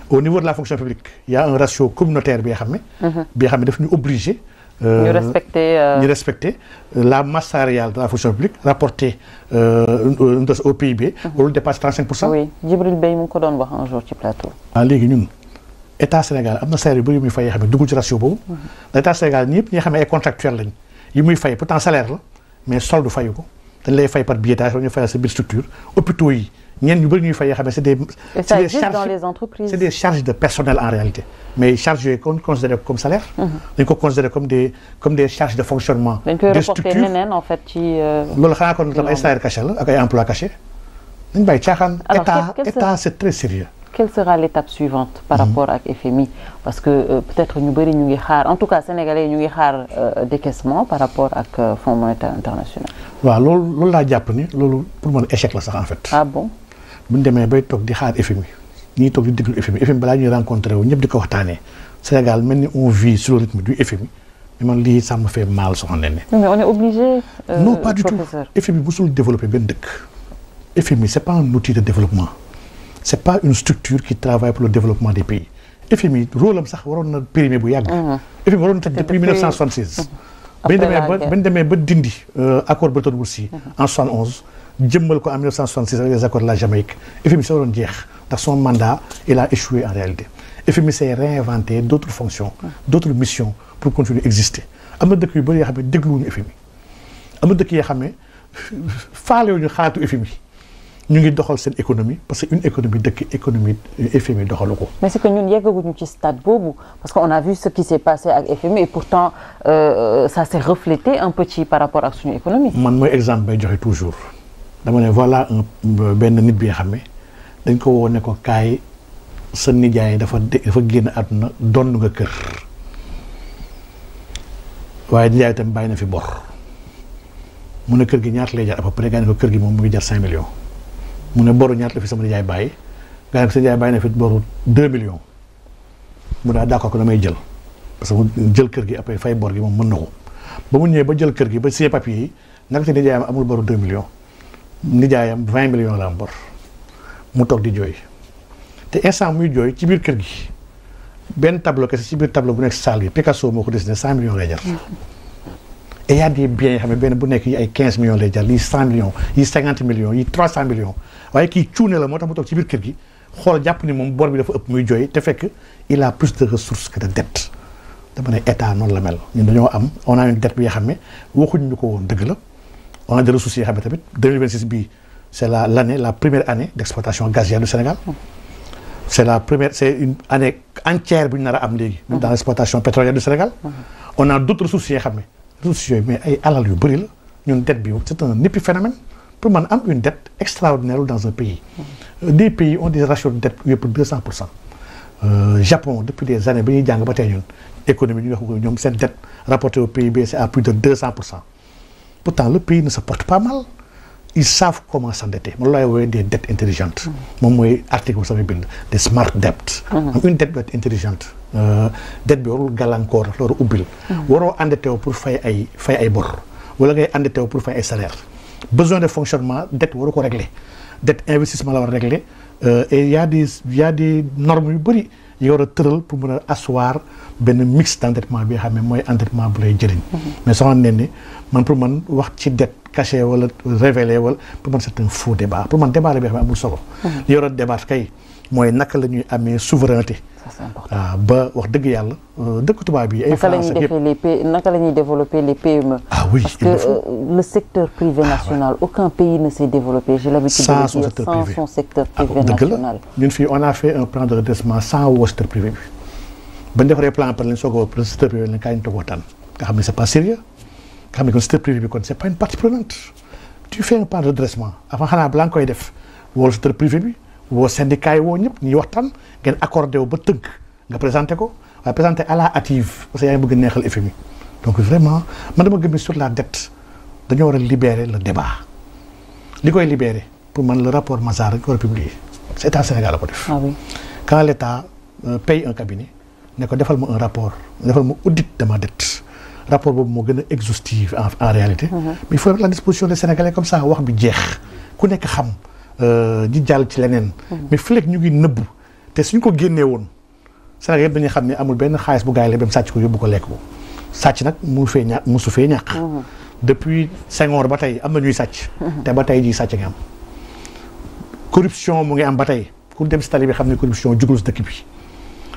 au niveau de la fonction publique il y a un ratio communautaire bi nga xam ne daf ñu obligé ñu respecter la masse salariale de la fonction publique rapportée au PIB warul dépasse 35%. oui Djibril Bey mu ngi ko doon wax un jour ci plateau. léegi ñun état Sénégal am na salaire yu bëri yu muy fay yoo xam ne dugg ci ratio boobu. état Sénégal ñëpp ñi nga xam ne ay contractuels lañ yi muy fay pourtant salaire la mais solde fayu ko dañ lay fay par billettage wala ñu fayal sa biir structure hôpitaux yi ñenn ñu bëri ñuy fay yoo xam ne c'est des charges de personnel en réalité mais charges yooyu qu'on considère comme salaire. dañ ko considérer comme des charges de fonctionnement. dañ koy reporter neneen en fait ci. loolu xanaa kon tam ay salaire caché la ak ay emploi caché dañ bàyyi caaxaan. état c'est très sérieux. Quelle sera l'étape suivante par rapport ak FMI parce que peut-être ñu bëri ñu ngi xaar en tout cas sénégalais ñu ngi xaar décaissement par rapport ak Fonds monétaire international. waaw loolu laa jàpp ni loolu pour man échec la sax en fait. ah bon. bu ñu demee bay toog di xaar FMI ñuy toog di déglu FMI balaa ñuy rencontré wu ñëpp di ko waxtaanee Sénégal mel ni on vit sur le rythme du FMI mais man lii ça me fait mal soxna Néné. mais on est obligé. non pas du tout FMI musul développer benn dëkk. FMI c'est pas un outil de développement. c'est pas une structure qui travaille pour le développement des pays FMI rôle am sax waroon na périmé bu yàgg. FMI waroon na tëj depuis 1976. bañ demee ba dindi accord Bretton Woods yi en 71 jëmmal ko en 1966 avec les accords de la Jamaïque FMI sa waroon jeex ndax son mandat il a échoué en réalité FMI s'est réinventé d'autres fonctions d'autres missions pour continuer exister am na dëkk yu bëri yoo xam ne dégluwuñu FMI am na dëkk yoo xam ne faalewuñu xaatu FMI ñu ngi doxal seen économie parce que une économie dëkk économie FMI doxalu ko. mais c'est que ñun yeggaguñu ci stade boobu parce que on a vu ce qui s'est passé ak FMI et pourtant ça s'est reflété un peu ci par rapport ak suñu économie. man mooy exemple bay joxe toujours dama ne voilà benn nit bi nga xam ne dañ ko woo ne ko kaay sa nijaay dafa génn àdduna donn nga kër waaye nijaay itam bàyyi na fi bor mu ne kër gi ñaata lay jar à peu près gaa ne ko kër gi moom mu ngi jar 5 millions. mu ne boru ñaata la fi sama nijaay bàyyi nga ne ko sa nijaay bàyyi na fi boru 2 millions mu daal d'accord ko damay jël parce que mu jël kër gi après fay bor gi moom mën na ko ba mu ñëwee ba jël kër gi ba signé papier yi naka ci nijaayam amul boru 2 millions nijaayam 20 millions la am bor mu toog di jooy te instant muy jooy ci biir kër gi benn tableau kese ci biir tableau bu nekk salle bi Picasso moo ko dessiné 100 millions lay jar. et y a des biens yoo xam ne benn bu nekk yi ay 15 millions lay jar lii 100 millions yi 50 millions yi 300 millions waaye kii cuune la moo tax mu toog ci biir kër gi xool jàpp ni moom bor bi dafa ëpp muy jooy te fekk il a plus de ressources que de dette dama ne état noonu la mel ñun dañoo am on a une dette bi nga xam ne waxuñ ñu ko woon dëgg la on a des ressources yoo xam ne tamit 2026 bii c'est la première année d'exploitation gazière du Sénégal c'est une année entière bu ñu nar a am léegi dans l'exploitation pétrolière du Sénégal on a d'autres ressources yoo xam ne ressources yooyu mais ay alal yu bëri la ñun dette bi c'est un épiphénomène pour man am une dette extraordinaire dans un pays des pays ont des ratios de dette yëpp 200%. Japon depuis des années ba ñuy jàng ba tey ñun économie ñu wax ko ñoom seen dette rapportée au PIB c'est à plus de 200%. Pourtant le pays ne se porte pas mal ils savent comment s'endetter moom laay woowee des dettes intelligentes moom mooy article bu samay bind des smart debt une dette doit être intelligente dette bi warul gàllankoor daf la war a ubbil waroo endetté wu pour fay ay bor wala ngay endetté wu pour fay ay salaire besoin de fonctionnement dette waru ko régler dette investissement la war a régler et il y a des normes yu bëri yi war a tëral pour mën a asseoir benn mix d'endettement bi nga xam ne mooy endettement bu lay jëriñ mais soxna ne ni man pour man wax ci dette caché wala révélé wala pour man c'est un faux débat pour man débat la bi xam ne amul solo li war a débat kay mooy naka la ñuy amee souveraineté waaw ba wax dëgg yàlla dëkk tubaab yi ay français naka la ñuy développer les PME parce que le secteur privé national aucun pays ne s'est développé j'ai l'habitude de le dire sans son secteur privé national ñun fii on a fait un plan de redressement sans woo secteur privé bi bañ defaree plan par lañ soog a woo secteur privé lañ kaay ñu toog waxtaan nga xam ne c'est pas sérieux nga xam ne kon secteur privé bi kon c'est pas une partie prenante tu fais un plan de redressement avant xanaa balaa nga koy def woo secteur privé bi woo syndicat yi woo ñëpp ñuy waxtaan ngeen accordé wu ba tënk nga présenté ko waaye présenté à la hâtive parce que yaa ngi bëgg neexal FMI donc vraiment man dama gëm ni sur la dette dañoo war a libérer le débat li koy libérer pour man le rapport Mazars dañ ko war a publier c'est état Sénégal la ko def quand l'état paye un cabinet ne ko defal ma un rapport defal ma audit de ma dette rapport boobu moo gën a exhaustif en réalité mais il faut mettre la disposition des Sénégalais comme ça wax bi jeex ku nekk xam di jàll ci leneen mais fii ñu ngi nëbb te suñ ko génnee woon Sénégal yëpp dañuy xam ne amul benn xaalis bu gars yi la dem sàcc ko yóbbu ko lekk ko sàcc nag musu fee ñàkk depuis Senghor ba tey am na ñuy sàcc te ba tey jii sàcc nga am corruption mu ngi am ba tey ku dem si tali bi xam ne corruption jugul si dëkk bi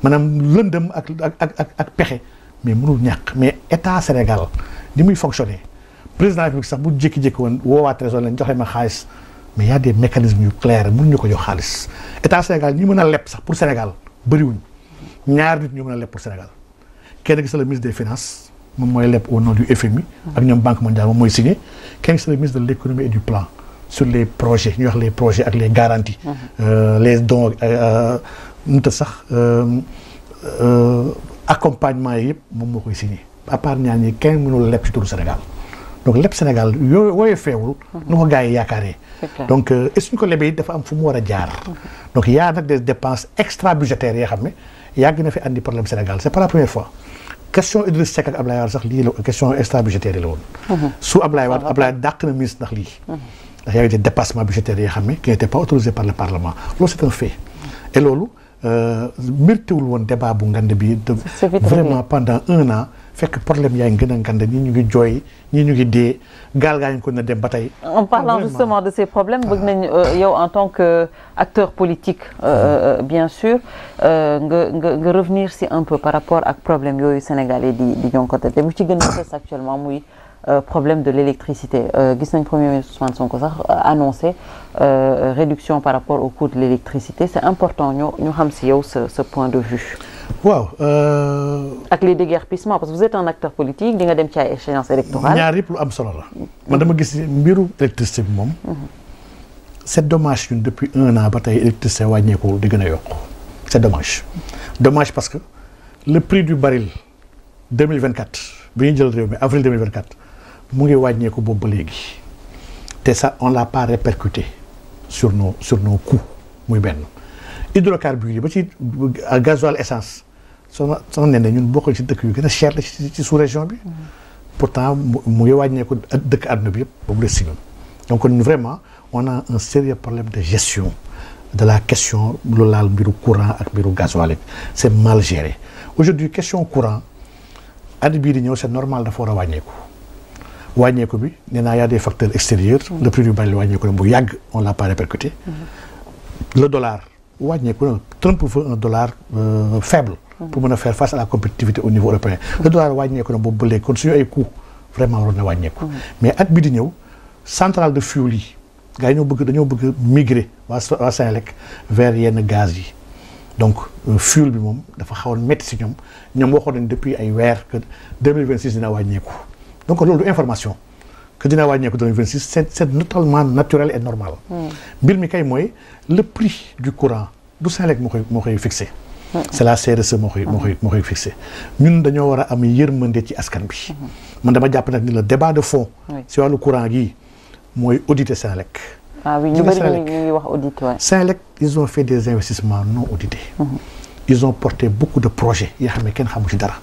maanaam lëndëm ak pexe mais mënul ñàkk mais état Sénégal ni muy fonctionner président de la République sax bu jékki-jékki woon woowaa trésor lañ jox leen ma xaalis mais y a des mécanismes yu clairs mënuñu ko jox xaalis état Sénégal ñi mën a leb sax pour Sénégal bëriwuñ ñaar nit ñu mën a leb pour Sénégal kenn gis le ministre des finances moom mooy leb au nom du FMI ak ñoom Banque mondiale moom mooy signé kenn gis le ministre de l'économie et du plan sur les projets ñu wax les projets ak les garanties les dons nu ta sax accompagnement yi yëpp moom moo koy signé à part ñaar ñi kenn mënul leb ci turu Sénégal donc leb Sénégal wooyee feewul nu ko gars yi yaakaaree donc est ce que ko lebee dafa am fu mu war a jaar donc y a nag des dépenses extra budgétaires yoo xam ne yàgg na fi andi problème Sénégal c'est pas la première fois question Idriss Seck ak Ablaye Wade sax lii la question extra budgétaire yi la woon su Ablaye Wade Ablaye dàq na ministre ndax lii ndax y a eu des dépassements budgétaires yoo xam ne qui n'étaient pas autorisés par le Parlement loolu c'est un fait et loolu mértéwul woon débat bu ngand bi vraiment pendant 1 an fekk problème yaa ngi gën a ngand ñii ñu ngi jooy ñii ñu ngi dee gaal gaa ñu ko na dem ba tey. En parlant justement de ces problèmes bëgg nañ yow en tant que acteur politique bien sûr nga revenir si un peu par rapport ak problème yooyu Sénégalais di jonkote te bu ci gën a fës actuellement muy problème de l'électricité gis nañ premier ministre Ousmane Sonko sax annoncé réduction par rapport au coût de l'électricité c'est important ñu xam si yow ce point de vue. waaw. ak les déguerpissements parce que vous êtes un acteur politique di nga dem ci ay échéances électorales. ñaar yëpp lu am solo la. man dama gis mbiru électricité bi moom. c'est dommage ñun depuis 1 an ba tey électricité wàññeekuwul di gën a yokku. c'est dommage. dommage parce que le prix du baril 2024 bi ñu jël réew mi avril 2024 mu ngi wàññeeku boobu ba léegi te ça on l'a pas répercuté sur nos coûts muy benn. hydrocarbures yi ba ci gasoil essence sama nee na ñun bokkul ci dëkk yu gën a cher la ci sous-région bi pourtant mu ngi wàññeeku dëkk àdduna bi yëpp ba mu des si ñun donc vraiment on a un sérieux problème de gestion de la question lu laal mbiru courant ak mbiru gasoil c'est mal géré aujourd'hui question courant at bii di ñëw c'est normal dafa war a wàññeeku bi nee naa y a des facteurs extérieurs le prix du baril wàññeeku na bu yàgg on l'a pas répercuté le dollar wàññeeku na Trump veut un dollar faible pour mën a faire face à la compétitivité au niveau européen le dollar wàññeeku na boobu ba léegi kon suñu ay coûts vraiment waroon na wàññeeku mais at bi di ñëw centrale de fuel yi gars yi dañoo bëgg migrer waa Senelec vers yenn gaz yi donc fuel bi moom dafa xawoon métti si ñoom waxoon nañ depuis ay weer que 2026 dina wàññeeku donc loolu du information que dina wàññeeku 2026 c'est totalement naturel et normal mbir mi kay mooy le prix du courant du Senelec moo koy fixé c'est la CRSE moo koy fixé ñun dañoo war a am yërmande ci askan bi man dama jàpp nag ni le débat de fond si wàllu courant gi mooy auditer Senelec oui ñu bëri ñu ngi wax audit Senelec ils ont fait des investissements non audités ils ont porté beaucoup de projets yoo xam ne kenn xamu ci dara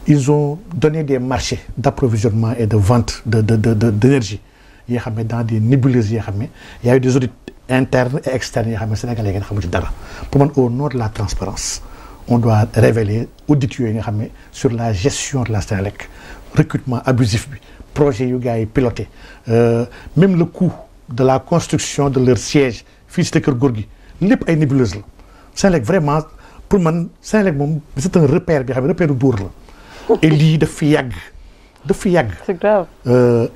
ils ont donné des marchés d'approvisionnement et de vente d'énergie yoo xam ne dans des nébuleuses yoo xam ne y a eu des audits internes et externes yoo xam ne Sénégalais yi ngeen xamu ci dara pour man au nom de la transparence on doit révéler audits yooyu nga xam ne sur la gestion de la Senelec recrutement abusif bi projet yu gars yi piloté même le coût de la construction de leur siège fii ci Kër Gorgui lépp ay nébuleuses la Senelec vraiment pour man Senelec moom c'est un repère bi xam ne repère du dóor la et lii daf fi yàgg c'est grave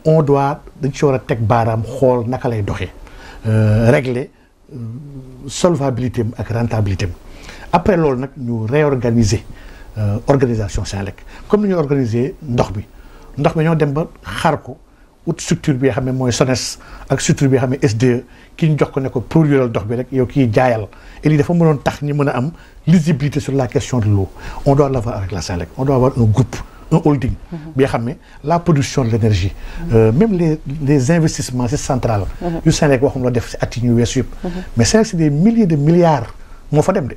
on doit dañ ci war a teg baaraam xool naka lay doxee régler solvabilité am ak rentabilité am après loolu nag ñu réorganiser organisation Senelec comme ni ñu organiser ndox bi ñoo dem ba xaar ko ut structure bi nga xam ne mooy SONES ak structure bi nga xam ne SDE ki ñu jox ko ne ko produire ndox bi rek yow kii jaayal et lii dafa mënoon tax ñi mën a am lisibilité sur la question de l'eau on doit l'avoir avec la Senelec on doit avoir un groupe un holding bi nga xam ne la production de l'énergie même les investissements c'est central yu Senelec waxum la def si at yi ñu weesu yëpp mais Senelec c'est des milliers de milliards moo fa dem de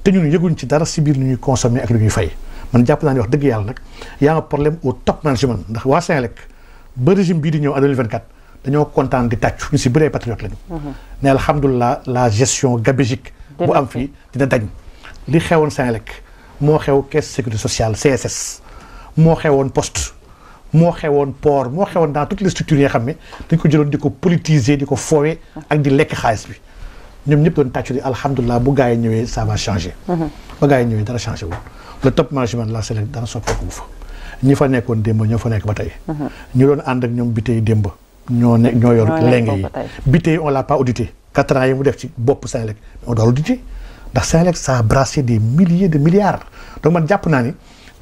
te ñun yëguñ ci dara si biir lu ñuy consommer ak lu ñuy fay man jàpp naa ne wax dëgg yàlla nag y a un problème au top management ndax waa Senelec ba régime bii di ñëw en 2024 dañoo kontaan di tàccu ñu si bëree patriote lañu ne alhamdulilah la gestion gabégique bu am fii dina dañ li xewoon Senelec moo xew caisse sécurité sociale CSS moo xewoon poste moo xewoon port moo xewoon dans toutes les structures yi nga xam ne dañ ko jëloon di ko politiser di ko foowee ak di lekk xaalis bi ñoom ñëpp doon tàccu di alhamdulilah bu gars yi ñëwee ça va changer ba gars yi ñëwee dara changé wul le top management de la Senelec dara soppeeku fa ñi fa nekkoon démb ñoo fa nekk ba tey ñu doon ànd ak ñoom bi tey démb ñoo yor lenge yi bi tey on l'a pas audité 4 ans yi mu def ci bopp Senelec on doit auditer ndax Senelec ça a brassé des milliers de milliards donc man jàpp naa ni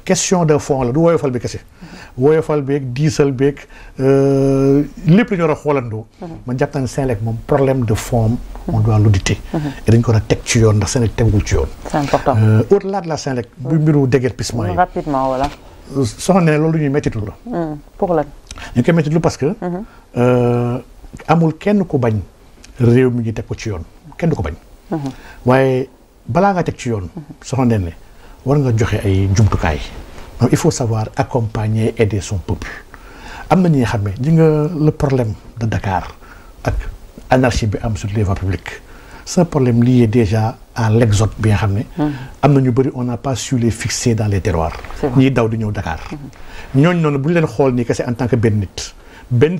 question de fond la du woyofal bi kese woyofal beeg diisal beeg lépp la ñu war a xoolandoo man jàpp naa ni Senelec moom problème de fond on doit l'auditer et dañ ko war a teg ci yoon ndax Senelec tegul ci yoon c'est important au-delà de la Senelec bu mbiru déguerpissement yi rapidement voilà soxna ne loolu ñuy mettitlu la pour lan ñu koy mettitlu parce que amul kenn ku bañ réew mi ñu teg ko ci yoon kenn du ko bañ waaye balaa nga teg ci yoon soxna ne war nga joxe ay jumtukaay donc il faut savoir accompagner aider son peuple am na ñi nga xam ne ji nga le problème de Dakar ak anarchie bi am sur les voies publiques c'est un problème lié déjà à l'exode bi nga xam ne am na ñu bëri on n'a pas su les fixer dans les terroirs ñiy daw di ñëw Dakar ñooñ noonu bu ñu leen xool nii kese en tant que benn nit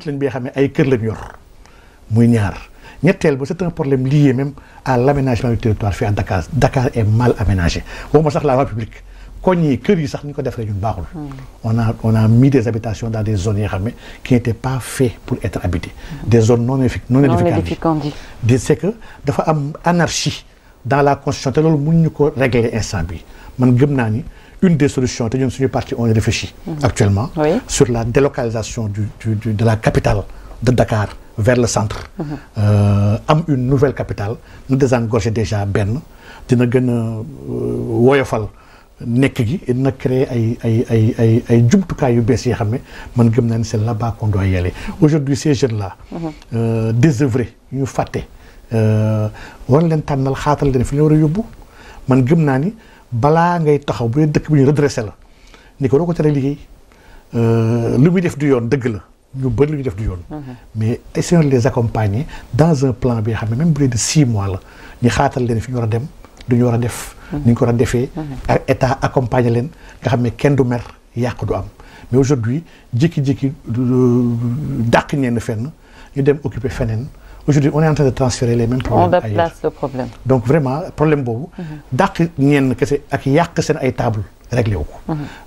lañ bi nga xam ne ay kër lañ yor muy ñaar ñetteel ba c'est un problème lié même à l'aménagement du territoire fii à Dakar Dakar est mal aménagé waxuma sax la voie publique koñ yi kër yi sax ni ko defee ñun baaxul on a mis des habitations dans des zones yoo xam ne qui n'étaient pas faits pour être habitées des zones non édificantes c'est que dafa am anarchie dans la constitution te loolu mënuñu ko régler instant bi man gëm naa ni une des solutions te ñun suñu parti on réfléchit actuellement sur la délocalisation de la capitale de Dakar vers le centre am une nouvelle capitale nu désengorger déjà benn dina gën a woyofal nekk gi dina créer ay jumtukaay yu bees yi xam ne man gëm naa ni c'est là-bas qu'on doit y aller aujourd'hui ces jeunes là désœuvrés ñu fàtte war leen tànnal xaatal leen fi ñu war a yóbbu man gëm naa ni balaa ngay taxaw bu dee dëkk bi ñu redressé la ni ko doo ko tere liggéey lu muy def du yoon dëgg la ñu bëri lu ñu def du yoon mais essayons de les accompagner dans un plan bi nga xam ne même bu dee de 6 mois la ñu xaatal leen fi ñu war a dem du ñu war a def ni ñu ko war a defee ak état accompagner leen nga xam ne kenn du mer yàq du am mais aujourd'hui jékki-jékki dàq ñenn fenn ñu dem occuper feneen aujourd'hui on est en train de transférer les mêmes problèmes on déplace le problème donc vraiment problème boobu dàq ñenn kese ak yàq seen ay table réglé wu ko